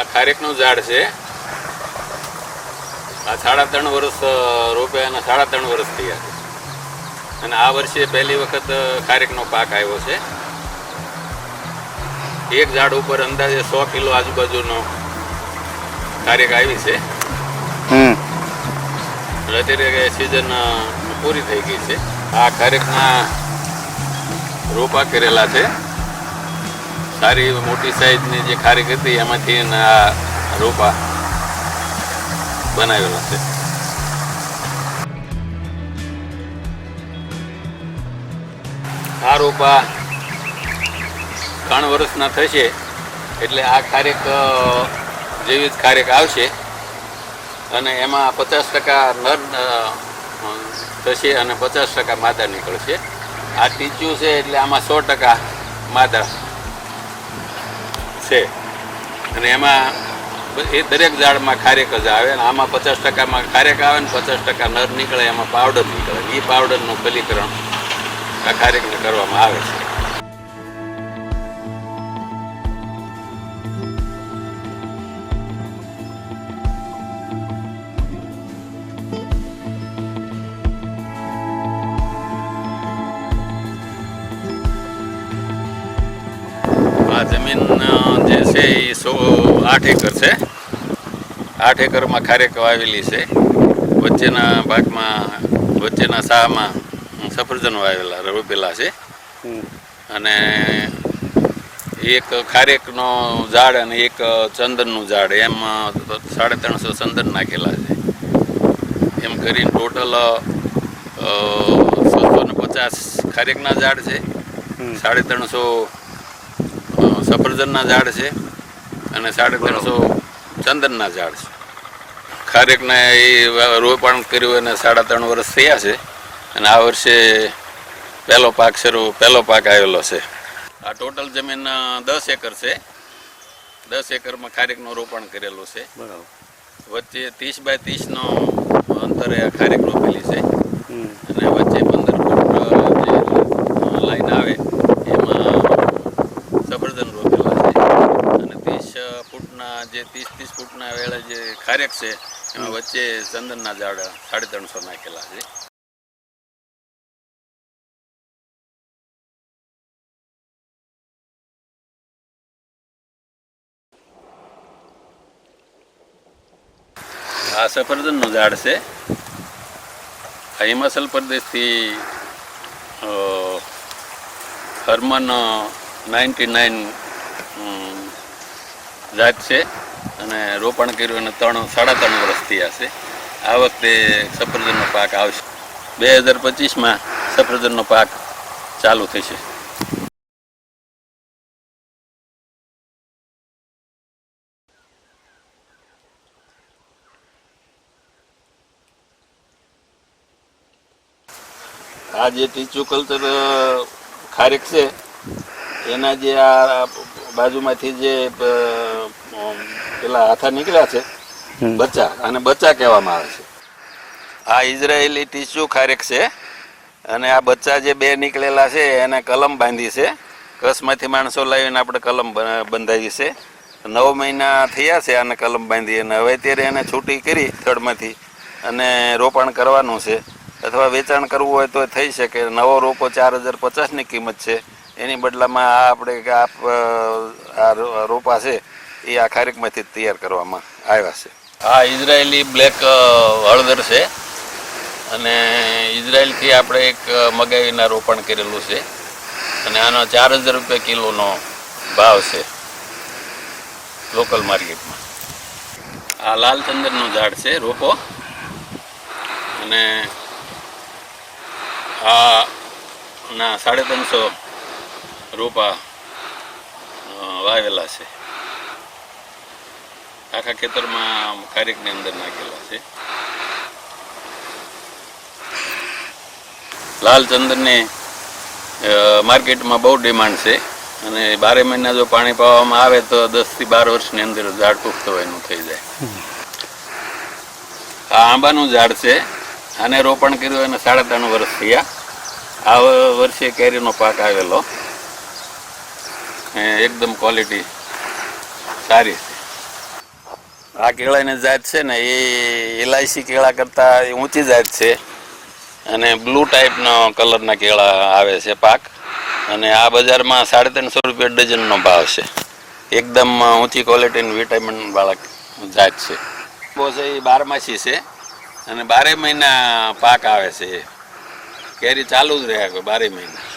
આ ખારેકનું ઝાડ છે. આ 3.5 વર્ષ રોપ્યા અને 3.5 વર્ષ થયા છે. અને આ વર્ષે પહેલી વખત ખારેકનો પાક આવ્યો છે. એક ઝાડ ઉપર અંદાજે 100 કિલો આજુબાજુનો ખારેક આવી છે. અત્યારે સિઝન પૂરી થઈ ગઈ છે. આ ખારેકના રોપા કરેલા છે. સારી મોટી સાઈઝની જે ખારેક હતી એમાંથી આ રોપા બનાવેલા છે. આ રોપા 3 વર્ષના થશે એટલે આ ખારેક જેવી જ ખારેક આવશે અને એમાં 50% નર થશે અને 50% માદા નીકળશે. આ ટીચ્યું છે એટલે આમાં 100% માદા છે અને એમાં એ દરેક ઝાડમાં ખારેક જ આવે અને આમાં 50%માં ખારેક આવે ને 50% નર નીકળે, એમાં પાવડર નીકળે. એ પાવડરનું ફલીકરણ આ ખારેકને કરવામાં આવે છે. આ જમીન જે છે એ 8 એકર છે. 8 એકરમાં ખારેક વાવેલી છે. વચ્ચેના ભાગમાં વચ્ચેના સાહમાં સફરજન વાવેલા રોપેલા છે અને એક ખારેકનો ઝાડ અને એક ચંદનનું ઝાડ એમ 350 ચંદન નાખેલા છે. એમ કરીને ટોટલ 650 ખારેકના ઝાડ છે, 350 સફરજનના ઝાડ છે અને 350 ચંદનના ઝાડ છે. ખારેકના એ રોપણ કર્યું અને 3.5 વર્ષ થયા છે અને આ વર્ષે પહેલો પાક આવેલો છે. આ ટોટલ જમીન 10 એકર છે. 10 એકરમાં ખારેકનું રોપણ કરેલું છે. વચ્ચે 30 બાય 30નો અંતરે આ ખારેક રોપેલી છે અને વચ્ચે 15 ફૂટ જે લાઈન આવે એમાં સફરજન રોપેલા છે અને 30 ફૂટના જે 30 ફૂટના વેળા જે ખારેક છે એમાં વચ્ચે ચંદનના ઝાડ 350 નાખેલા છે. આ સફરજનનું ઝાડ છે. આ હિમાચલ પ્રદેશથી હરમન 99 જાત છે અને રોપણ કર્યું અને 3.5 વર્ષ થયા છે. આ વખતે સફરજનનો પાક આવશે. 2025માં સફરજનનો પાક ચાલુ થશે. આ જે ટીચુ કલ્ચર ખારેક છે એના જે આ બાજુમાંથી જે પેલા હાથા નીકળ્યા છે બચ્ચા, અને બચ્ચા કહેવામાં આવે છે. આ ઇઝરાયેલી ટીચુ ખારેક છે અને આ બચ્ચા જે 2 નીકળેલા છે એને કલમ બાંધી છે. કચ્છમાંથી માણસો લાવીને આપણે કલમ બંધાવી છે. 9 મહિના થયા છે આને કલમ બાંધી અને હવે અત્યારે એને છૂટી કરી થડમાંથી અને રોપણ કરવાનું છે અથવા વેચાણ કરવું હોય તો થઈ શકે. નવો રોપો 4050ની કિંમત છે. એની બદલામાં આ આપણે આ રોપા છે એ આ ખારેકમાંથી તૈયાર કરવામાં આવ્યા છે. આ ઇઝરાયેલી બ્લેક હળદર છે અને ઇઝરાયેલથી આપણે એક મગાવીને રોપણ કરેલું છે અને આનો 4000 રૂપિયા કિલોનો ભાવ છે લોકલ માર્કેટમાં. આ લાલ ચંદનનું ઝાડ છે રોપો અને આ ના 350 રોપા વાવેલા છે. આખા ખેતરમાં ખારેકની અંદર નાખેલા છે. લાલ ચંદનની માર્કેટમાં બહુ ડિમાન્ડ છે અને 12 મહિના જો પાણી પાવામાં આવે તો 10 થી 12 વર્ષની અંદર ઝાડ પુખ્ત વયનું થઈ જાય. આ આંબાનું ઝાડ છે. આને રોપણ કર્યું અને 3.5 વર્ષ થયા. આ વર્ષે કેરીનો પાક આવેલો. એકદમ ક્વોલિટી સારી છે. આ કેળાની જાત છે ને એ ઇલાયચી કેળા કરતાં ઊંચી જાત છે અને બ્લુ ટાઈપનો કલરના કેળા આવે છે પાક. અને આ બજારમાં 350 રૂપિયા ડઝનનો ભાવ છે. એકદમ ઊંચી ક્વોલિટીની વિટામિનવાળા જાત છે. બહુ છે એ 12માસી છે અને 12 મહિના પાક આવે છે. કેરી ચાલુ જ રહે 12 મહિના.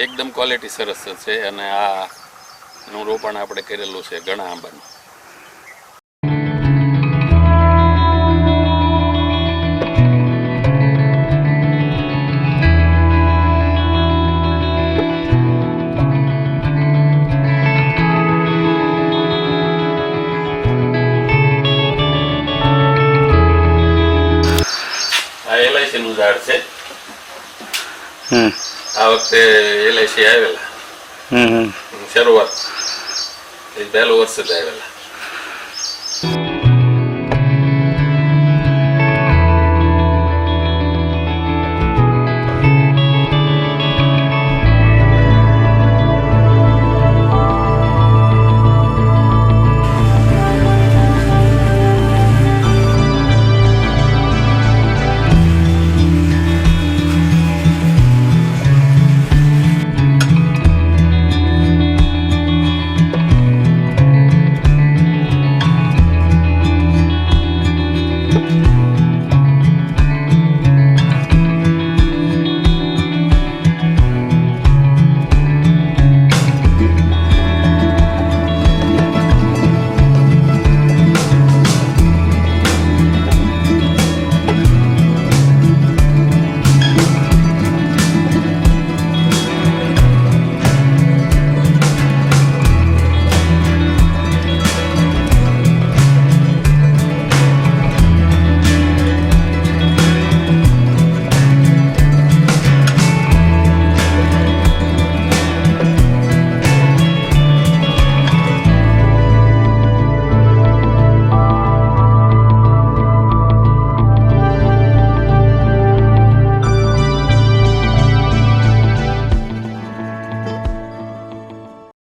એકદમ ક્વોલિટી સરસ છે અને આનું રોપણ આપણે કરેલું છે ઘણા આંબાનું. આ એલઆઈસીનું ઝાડ છે. આ વખતે એલઆઈસી આવેલા શરૂઆત પહેલું વર્ષ જ આવેલા.